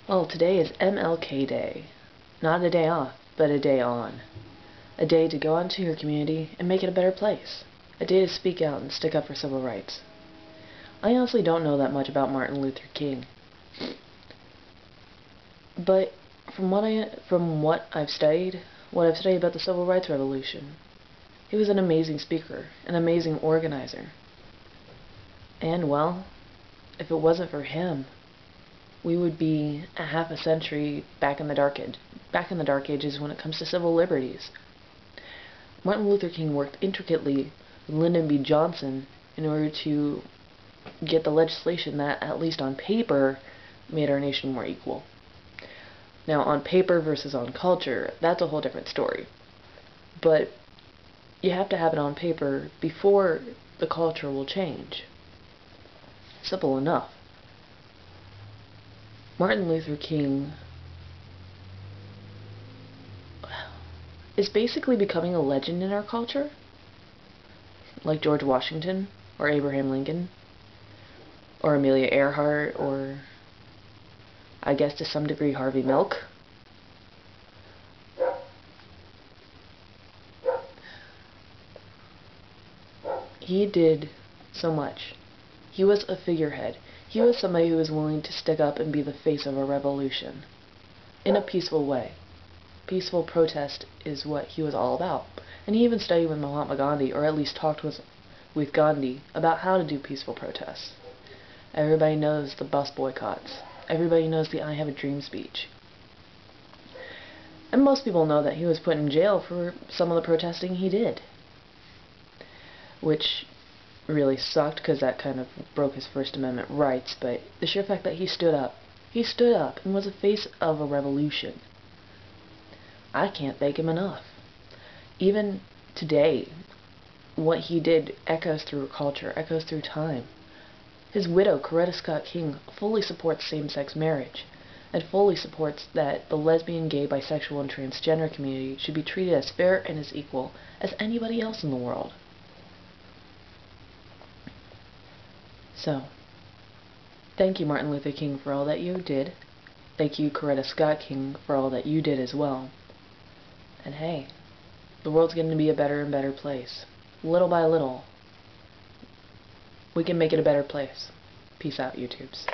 Well, today is MLK Day. Not a day off, but a day on. A day to go out into your community and make it a better place. A day to speak out and stick up for civil rights. I honestly don't know that much about Martin Luther King. But from what I've studied about the Civil Rights Revolution, he was an amazing speaker, an amazing organizer. And, well, if it wasn't for him, we would be a half a century back in the dark ages when it comes to civil liberties. Martin Luther King worked intricately with Lyndon B. Johnson in order to get the legislation that, at least on paper, made our nation more equal. Now, on paper versus on culture, that's a whole different story. But you have to have it on paper before the culture will change. Simple enough. Martin Luther King is basically becoming a legend in our culture, like George Washington, or Abraham Lincoln, or Amelia Earhart, or I guess to some degree Harvey Milk. He did so much. He was a figurehead. He was somebody who was willing to stick up and be the face of a revolution in a peaceful way. Peaceful protest is what he was all about. And he even studied with Mahatma Gandhi, or at least talked with Gandhi about how to do peaceful protests. Everybody knows the bus boycotts. Everybody knows the I Have a Dream speech. And most people know that he was put in jail for some of the protesting he did. Which really sucked, because that kind of broke his First Amendment rights, but the sheer fact that he stood up and was the face of a revolution. I can't thank him enough. Even today, what he did echoes through culture, echoes through time. His widow, Coretta Scott King, fully supports same-sex marriage, and fully supports that the lesbian, gay, bisexual, and transgender community should be treated as fair and as equal as anybody else in the world. So, thank you, Martin Luther King, for all that you did. Thank you, Coretta Scott King, for all that you did as well. And hey, the world's getting to be a better and better place. Little by little, we can make it a better place. Peace out, YouTubes.